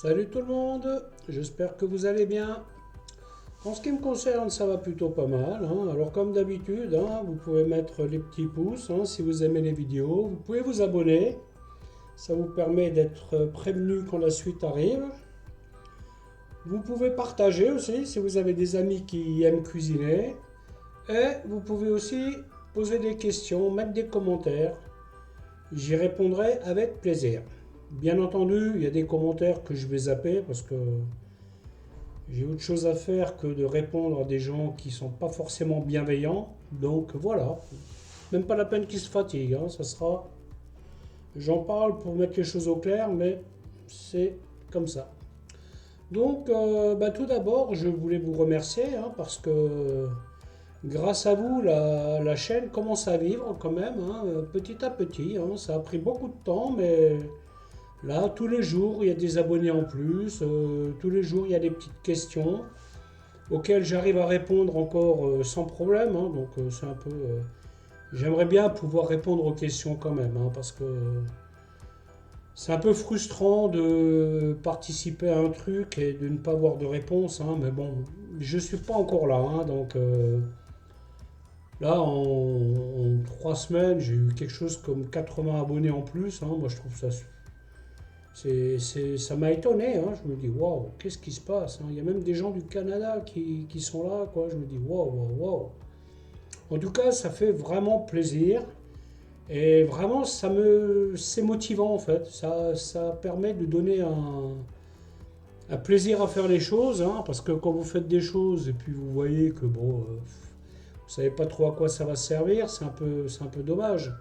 Salut tout le monde, j'espère que vous allez bien. En ce qui me concerne, ça va plutôt pas mal, hein. Alors comme d'habitude, hein, vous pouvez mettre les petits pouces hein, si vous aimez les vidéos. Vous pouvez vous abonner, ça vous permet d'être prévenu quand la suite arrive. Vous pouvez partager aussi si vous avez des amis qui aiment cuisiner. Et vous pouvez aussi poser des questions, mettre des commentaires. J'y répondrai avec plaisir. Bien entendu, il y a des commentaires que je vais zapper parce que j'ai autre chose à faire que de répondre à des gens qui sont pas forcément bienveillants. Donc voilà, même pas la peine qu'ils se fatiguent, hein, ça sera. J'en parle pour mettre les choses au clair, mais c'est comme ça. Donc tout d'abord, je voulais vous remercier hein, parce que grâce à vous, la chaîne commence à vivre quand même, hein, petit à petit, hein. Ça a pris beaucoup de temps, mais là, tous les jours, il y a des abonnés en plus. Tous les jours, il y a des petites questions auxquelles j'arrive à répondre encore sans problème, hein. Donc, c'est un peu. J'aimerais bien pouvoir répondre aux questions quand même, hein, parce que c'est un peu frustrant de participer à un truc et de ne pas avoir de réponse, hein. Mais bon, je suis pas encore là, hein. Donc, là, en 3 semaines, j'ai eu quelque chose comme 80 abonnés en plus, hein. Moi, je trouve ça ça m'a étonné, hein. Je me dis, waouh, qu'est-ce qui se passe, hein. Il y a même des gens du Canada qui sont là, quoi. Je me dis, waouh, waouh, waouh. En tout cas, ça fait vraiment plaisir. Et vraiment, c'est motivant, en fait. Ça permet de donner un plaisir à faire les choses, hein, parce que quand vous faites des choses et puis vous voyez que, bon, vous savez pas trop à quoi ça va servir, c'est un peu dommage.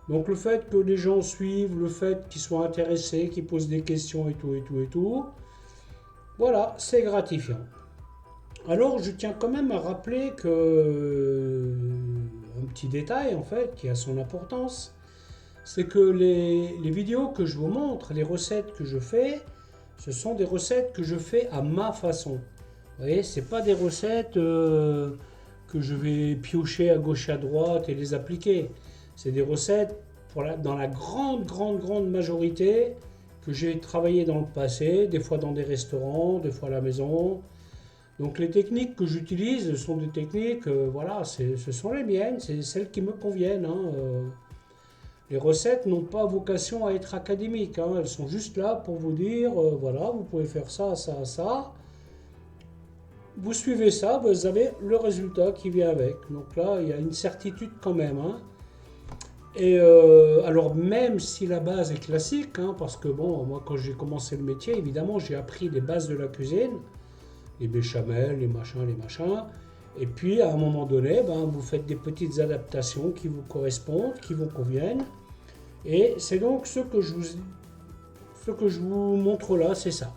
Donc le fait que les gens suivent, le fait qu'ils soient intéressés, qu'ils posent des questions et tout, et tout, et tout, voilà, c'est gratifiant. Alors je tiens quand même à rappeler que un petit détail en fait qui a son importance, c'est que les vidéos que je vous montre, les recettes que je fais, ce sont des recettes que je fais à ma façon. Vous voyez, c'est pas des recettes que je vais piocher à gauche et à droite et les appliquer. C'est des recettes dans la grande, grande, grande majorité que j'ai travaillé dans le passé, des fois dans des restaurants, des fois à la maison. Donc les techniques que j'utilise sont des techniques, voilà, ce sont les miennes, c'est celles qui me conviennent, hein. Les recettes n'ont pas vocation à être académiques, hein. Elles sont juste là pour vous dire, voilà, vous pouvez faire ça, ça, ça. Vous suivez ça, vous avez le résultat qui vient avec. Donc là, il y a une certitude quand même, hein. Et alors même si la base est classique, hein, parce que bon, moi quand j'ai commencé le métier, évidemment j'ai appris les bases de la cuisine, les béchamels, les machins, et puis à un moment donné, ben, vous faites des petites adaptations qui vous correspondent, qui vous conviennent, et c'est donc ce que je vous montre là, c'est ça.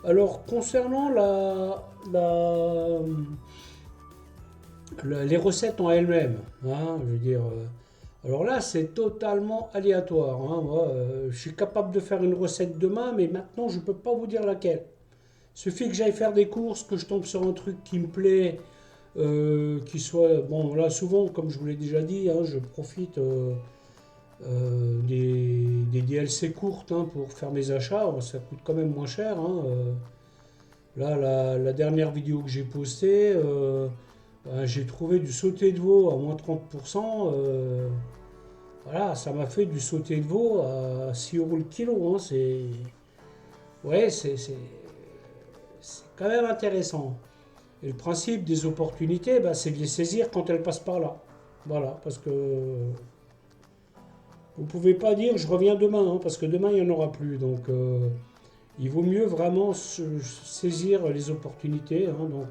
Alors concernant les recettes en elles-mêmes, hein, je veux dire, alors là, c'est totalement aléatoire, hein. Moi, je suis capable de faire une recette demain, mais maintenant, je ne peux pas vous dire laquelle. Il suffit que j'aille faire des courses, que je tombe sur un truc qui me plaît, qui soit... Bon, là, souvent, comme je vous l'ai déjà dit, hein, je profite des DLC courtes hein, pour faire mes achats. Ça coûte quand même moins cher, hein. Là, la dernière vidéo que j'ai postée, ben, j'ai trouvé du sauté de veau à moins 30%. Voilà, ça m'a fait du sauté de veau à 6 euros le kilo, hein. Ouais, c'est quand même intéressant. Et le principe des opportunités, bah, c'est de les saisir quand elles passent par là. Voilà, parce que vous ne pouvez pas dire je reviens demain, hein, parce que demain il n'y en aura plus. Donc il vaut mieux vraiment saisir les opportunités, hein. Donc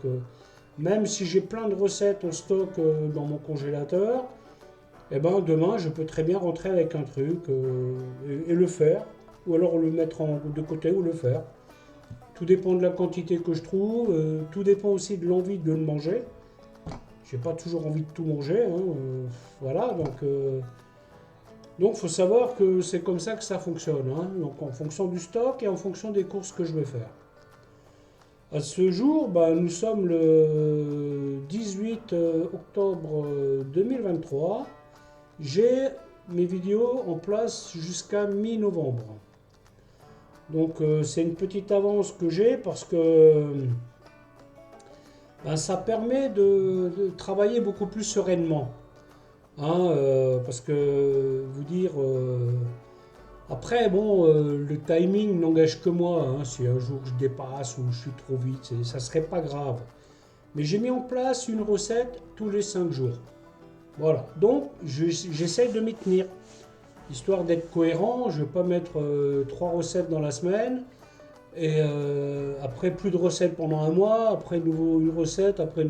même si j'ai plein de recettes en stock dans mon congélateur, eh ben demain je peux très bien rentrer avec un truc et le faire, ou alors le mettre de côté ou le faire. Tout dépend de la quantité que je trouve, tout dépend aussi de l'envie de le manger. J'ai pas toujours envie de tout manger, hein, voilà, donc faut savoir que c'est comme ça que ça fonctionne, hein. Donc en fonction du stock et en fonction des courses que je vais faire. À ce jour, bah, nous sommes le 18 octobre 2023. J'ai mes vidéos en place jusqu'à mi-novembre. Donc c'est une petite avance que j'ai parce que ben, ça permet de travailler beaucoup plus sereinement. Hein, parce que vous dire, après, bon, le timing n'engage que moi. Hein, si un jour je dépasse ou je suis trop vite, ça serait pas grave. Mais j'ai mis en place une recette tous les 5 jours. Voilà. Donc, j'essaye de m'y tenir. Histoire d'être cohérent, je ne vais pas mettre 3 recettes dans la semaine. Et après, plus de recettes pendant un mois. Après, nouveau une recette. Après,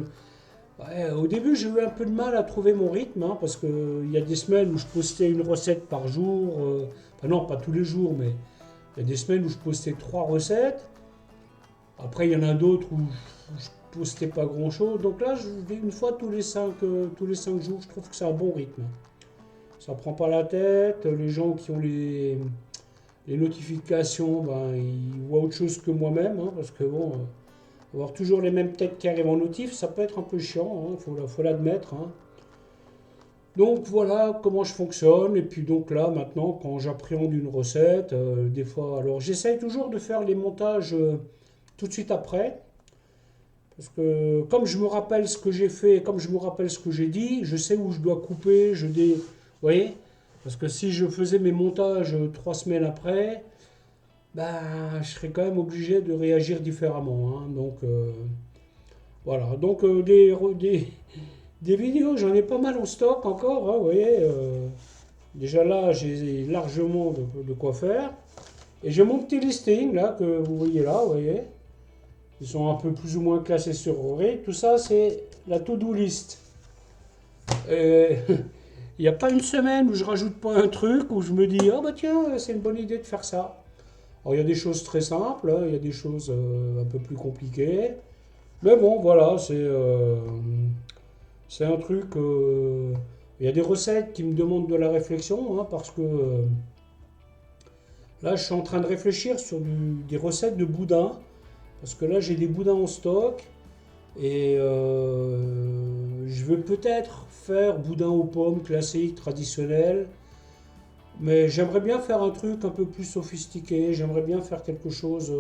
ouais, au début, j'ai eu un peu de mal à trouver mon rythme. Hein, parce qu'il y a des semaines où je postais une recette par jour. Enfin, non, pas tous les jours, mais il y a des semaines où je postais 3 recettes. Après, il y en a d'autres où je postais pas grand-chose. Donc là, je vais une fois tous les 5 jours. Je trouve que c'est un bon rythme. Ça prend pas la tête. Les gens qui ont les notifications, ben, ils voient autre chose que moi-même. Hein, parce que bon, avoir toujours les mêmes têtes qui arrivent en notif, ça peut être un peu chiant. Il faut l'admettre. Hein. Donc voilà comment je fonctionne. Et puis donc là, maintenant, quand j'appréhende une recette, des fois, alors j'essaye toujours de faire les montages tout de suite après. Parce que comme je me rappelle ce que j'ai fait, comme je me rappelle ce que j'ai dit, je sais où je dois couper, vous voyez? Parce que si je faisais mes montages 3 semaines après, ben, je serais quand même obligé de réagir différemment. Hein. Donc voilà. Donc des vidéos, j'en ai pas mal en stock encore. Hein, vous voyez? Déjà là, j'ai largement de quoi faire. Et j'ai mon petit listing là que vous voyez là, vous voyez? Ils sont un peu plus ou moins classés sur Rory. Tout ça, c'est la to-do list. Et il n'y a pas une semaine où je rajoute pas un truc, où je me dis, ah bah tiens, c'est une bonne idée de faire ça. Alors il y a des choses très simples, hein, il y a des choses un peu plus compliquées. Mais bon, voilà, c'est un truc. Il y a des recettes qui me demandent de la réflexion, hein, parce que là, je suis en train de réfléchir sur des recettes de boudin. Parce que là, j'ai des boudins en stock. Et je vais peut-être faire boudin aux pommes classique, traditionnel. Mais j'aimerais bien faire un truc un peu plus sophistiqué. J'aimerais bien faire quelque chose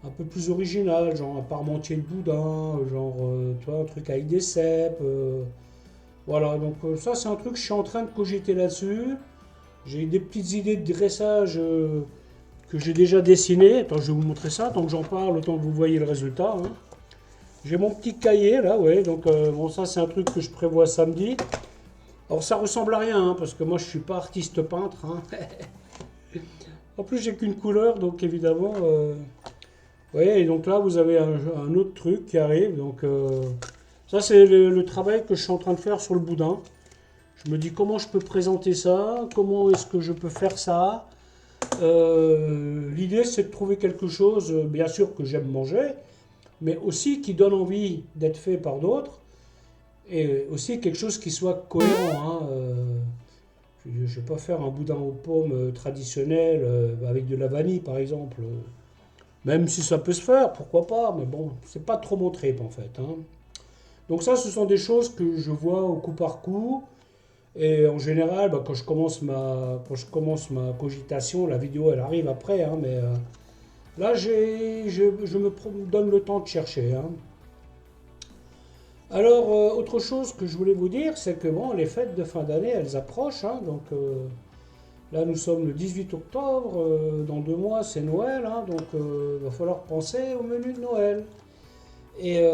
un peu plus original, genre un parmentier de boudin, genre tu vois, un truc avec des cèpes. Voilà, donc ça c'est un truc que je suis en train de cogiter là-dessus. J'ai des petites idées de dressage que j'ai déjà dessinées. Attends, je vais vous montrer ça, tant que j'en parle, autant que vous voyez le résultat. Hein. J'ai mon petit cahier là, ouais, donc bon ça c'est un truc que je prévois samedi. Alors ça ressemble à rien, hein, parce que moi je suis pas artiste peintre. Hein. En plus j'ai qu'une couleur, donc évidemment... ouais, et donc là vous avez un autre truc qui arrive, donc ça c'est le travail que je suis en train de faire sur le boudin. Je me dis comment je peux présenter ça, comment est-ce que je peux faire ça. L'idée c'est de trouver quelque chose, bien sûr que j'aime manger, mais aussi qui donne envie d'être fait par d'autres, et aussi quelque chose qui soit cohérent. Hein. Je ne vais pas faire un boudin aux pommes traditionnel avec de la vanille par exemple. Même si ça peut se faire, pourquoi pas, mais bon, c'est pas trop mon trip en fait. Hein. Donc ça, ce sont des choses que je vois au coup par coup. Et en général, bah, quand je commence ma cogitation, la vidéo elle arrive après, hein, mais là je me donne le temps de chercher. Hein. Alors, autre chose que je voulais vous dire, c'est que bon, les fêtes de fin d'année, elles approchent. Hein, donc là, nous sommes le 18 octobre. Dans 2 mois, c'est Noël. Hein, donc, il va falloir penser au menu de Noël. Et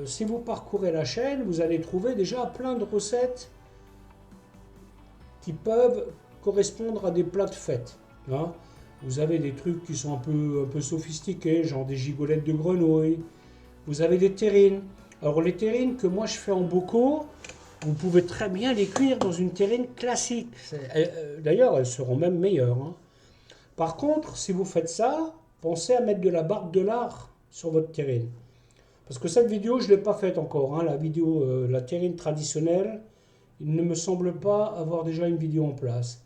si vous parcourez la chaîne, vous allez trouver déjà plein de recettes qui peuvent correspondre à des plats de fête. Hein. Vous avez des trucs qui sont un peu sophistiqués, genre des gigolettes de grenouille. Vous avez des terrines. Alors les terrines que moi je fais en bocaux, vous pouvez très bien les cuire dans une terrine classique. D'ailleurs, elles seront même meilleures. Hein. Par contre, si vous faites ça, pensez à mettre de la barbe de lard sur votre terrine. Parce que cette vidéo, je ne l'ai pas faite encore. Hein, la vidéo, la terrine traditionnelle, il ne me semble pas avoir déjà une vidéo en place.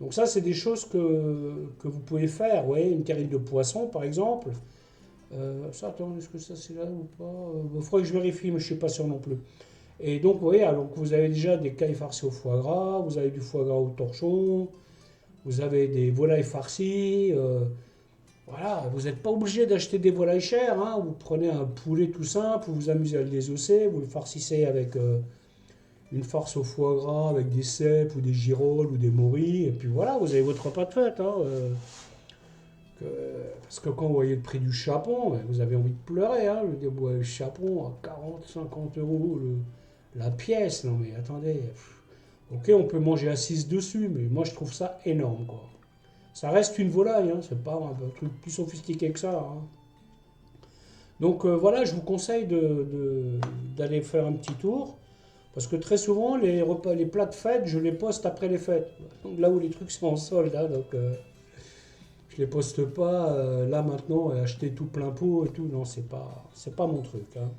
Donc ça, c'est des choses que vous pouvez faire. Ouais, une terrine de poisson, par exemple. Ça, attends, est-ce que ça c'est là ou pas il faudrait que je vérifie, mais je ne suis pas sûr non plus. Et donc, vous voyez, alors vous avez déjà des cailles farcies au foie gras, vous avez du foie gras au torchon, vous avez des volailles farcies. Voilà, vous n'êtes pas obligé d'acheter des volailles chères, hein. Vous prenez un poulet tout simple, vous vous amusez à le désosser, vous le farcissez avec une farce au foie gras, avec des cèpes ou des girolles ou des morilles, et puis voilà, vous avez votre repas de fête, hein. Parce que quand vous voyez le prix du chapon, ben, vous avez envie de pleurer, hein. Le débois le chapon à 40, 50 euros la pièce. Non mais attendez, ok, on peut manger à 6 dessus, mais moi je trouve ça énorme, quoi. Ça reste une volaille, hein, c'est pas un truc plus sophistiqué que ça, hein. Donc voilà, je vous conseille d'aller faire un petit tour, parce que très souvent, les repas, les plats de fête, je les poste après les fêtes. Donc là où les trucs sont en solde, hein, donc je les poste pas là maintenant et acheter tout plein pot et tout. Non, c'est pas mon truc, hein.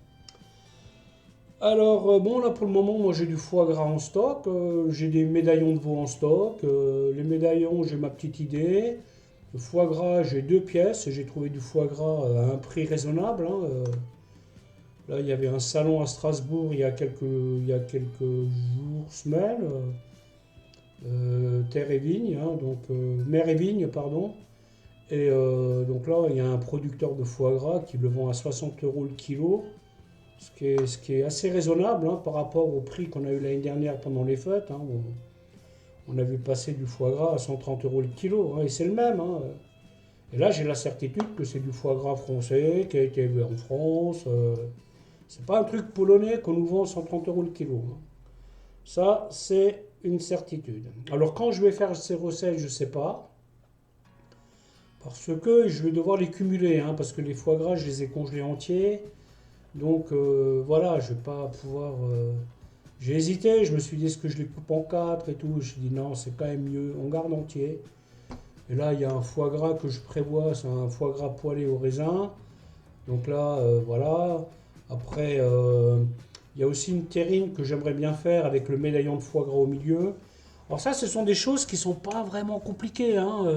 Alors bon, là pour le moment, moi j'ai du foie gras en stock, j'ai des médaillons de veau en stock. Les médaillons, j'ai ma petite idée. Le foie gras, j'ai deux pièces et j'ai trouvé du foie gras à un prix raisonnable, hein. Là, il y avait un salon à Strasbourg il y a quelques jours, semaines, Terre et Vigne, hein, donc Mer et Vigne, pardon. Et donc là, il y a un producteur de foie gras qui le vend à 60 euros le kilo, ce qui est assez raisonnable, hein, par rapport au prix qu'on a eu l'année dernière pendant les fêtes, hein. On a vu passer du foie gras à 130 euros le kilo, hein, et c'est le même, hein. Et là, j'ai la certitude que c'est du foie gras français qui a été élevé en France. C'est pas un truc polonais qu'on nous vend 130 euros le kilo, hein. Ça, c'est une certitude. Alors, quand je vais faire ces recettes, je sais pas. Parce que je vais devoir les cumuler, hein, parce que les foie gras, je les ai congelés entiers. Donc voilà, je vais pas pouvoir. J'ai hésité, je me suis dit est-ce que je les coupe en quatre et tout. Je me suis dit non, c'est quand même mieux, on garde entier. Et là, il y a un foie gras que je prévois, c'est un foie gras poêlé au raisin. Donc là, voilà. Après, il y a aussi une terrine que j'aimerais bien faire avec le médaillon de foie gras au milieu. Alors ça, ce sont des choses qui sont pas vraiment compliquées, hein.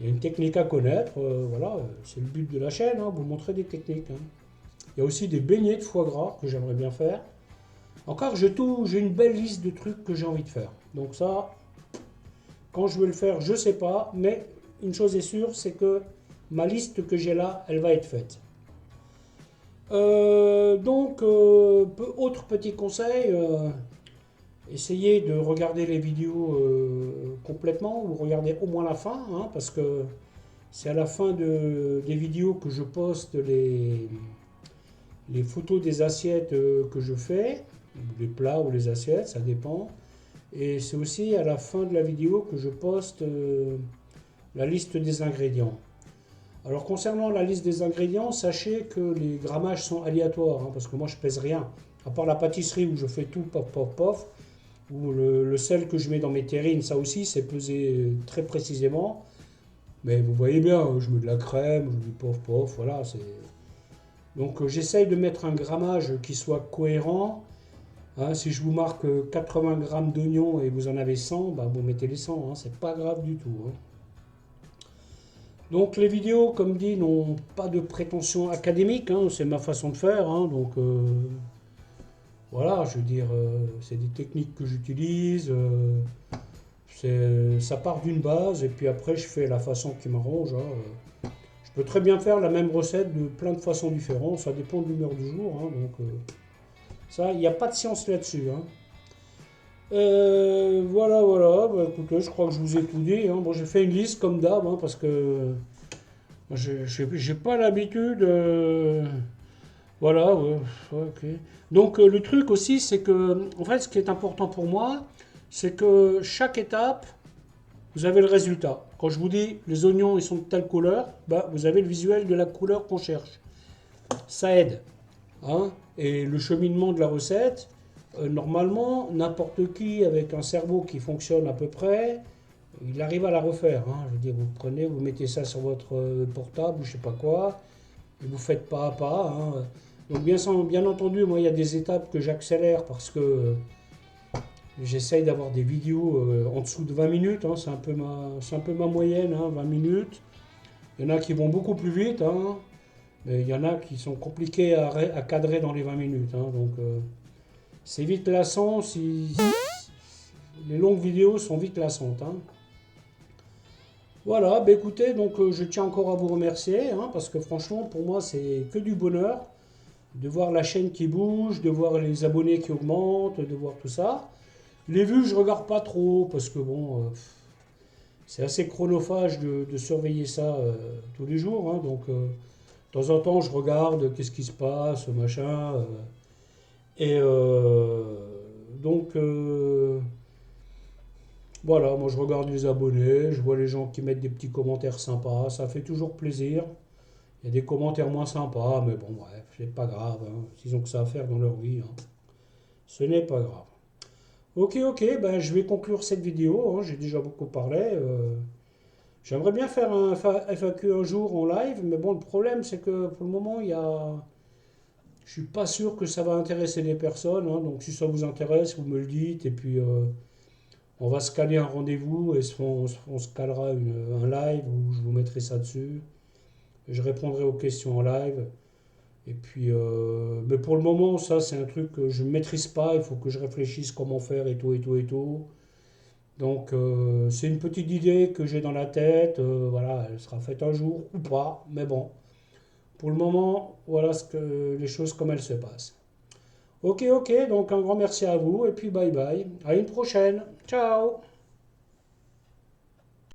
Il y a une technique à connaître, voilà, c'est le but de la chaîne, hein, vous montrer des techniques, hein. Il y a aussi des beignets de foie gras que j'aimerais bien faire. Encore, j'ai une belle liste de trucs que j'ai envie de faire. Donc ça, quand je vais le faire, je sais pas, mais une chose est sûre, c'est que ma liste que j'ai là, elle va être faite. Donc, autre petit conseil, essayez de regarder les vidéos complètement, ou regardez au moins la fin, hein, parce que c'est à la fin des vidéos que je poste les photos des assiettes que je fais, les plats ou les assiettes, ça dépend. Et c'est aussi à la fin de la vidéo que je poste la liste des ingrédients. Alors concernant la liste des ingrédients, sachez que les grammages sont aléatoires, hein, parce que moi je pèse rien. À part la pâtisserie où je fais tout pof pof pof, ou le sel que je mets dans mes terrines, ça aussi c'est pesé très précisément. Mais vous voyez bien, je mets de la crème, je mets du pof pof, voilà. Donc j'essaye de mettre un grammage qui soit cohérent. Hein, si je vous marque 80 grammes d'oignons et vous en avez 100, bah, vous mettez les 100, hein, c'est pas grave du tout, hein. Donc les vidéos, comme dit, n'ont pas de prétention académique, hein, c'est ma façon de faire, hein, donc voilà, je veux dire, c'est des techniques que j'utilise, ça part d'une base et puis après je fais la façon qui m'arrange, hein. Je peux très bien faire la même recette de plein de façons différentes, ça dépend de l'humeur du jour, hein, donc ça, il n'y a pas de science là-dessus, hein. Voilà, voilà, bah, écoutez, je crois que je vous ai tout dit, hein. Bon, j'ai fait une liste comme d'hab, hein, parce que moi, j'ai pas l'habitude. Voilà, ouais, ouais, ok. Donc, le truc aussi, c'est que, en fait, ce qui est important pour moi, c'est que chaque étape, vous avez le résultat. Quand je vous dis les oignons, ils sont de telle couleur, bah, vous avez le visuel de la couleur qu'on cherche. Ça aide, hein. Et le cheminement de la recette, normalement, n'importe qui avec un cerveau qui fonctionne à peu près, il arrive à la refaire, hein. Je veux dire, vous prenez, vous mettez ça sur votre portable ou je sais pas quoi, et vous faites pas à pas, hein. Donc bien entendu, moi il y a des étapes que j'accélère parce que j'essaye d'avoir des vidéos en dessous de 20 minutes, hein. C'est un peu ma moyenne, hein, 20 minutes. Il y en a qui vont beaucoup plus vite, hein, mais il y en a qui sont compliqués à cadrer dans les 20 minutes, hein. Donc c'est vite lassant, les longues vidéos sont vite lassantes, hein. Voilà, bah écoutez, donc je tiens encore à vous remercier, hein, parce que franchement, pour moi, c'est que du bonheur de voir la chaîne qui bouge, de voir les abonnés qui augmentent, de voir tout ça. Les vues, je regarde pas trop, parce que bon, c'est assez chronophage de surveiller ça tous les jours, hein, donc de temps en temps, je regarde qu'est-ce qui se passe, machin. Et donc, voilà, moi je regarde les abonnés, je vois les gens qui mettent des petits commentaires sympas, ça fait toujours plaisir. Il y a des commentaires moins sympas, mais bon, bref, c'est pas grave, hein. Ils ont que ça à faire dans leur vie, hein. Ce n'est pas grave. Ok, ok, ben je vais conclure cette vidéo, hein. J'ai déjà beaucoup parlé. J'aimerais bien faire un FAQ un jour en live, mais bon, le problème c'est que pour le moment, je suis pas sûr que ça va intéresser les personnes, hein. Donc si ça vous intéresse, vous me le dites, et puis on va se caler un rendez-vous et on se calera un live où je vous mettrai ça dessus. Je répondrai aux questions en live. Et puis, mais pour le moment, ça, c'est un truc que je ne maîtrise pas. Il faut que je réfléchisse comment faire et tout, et tout, et tout. Donc, c'est une petite idée que j'ai dans la tête. Voilà, elle sera faite un jour ou pas. Mais bon, pour le moment, voilà les choses comme elles se passent. Ok, ok. Donc, un grand merci à vous. Et puis, bye bye. À une prochaine. Ciao.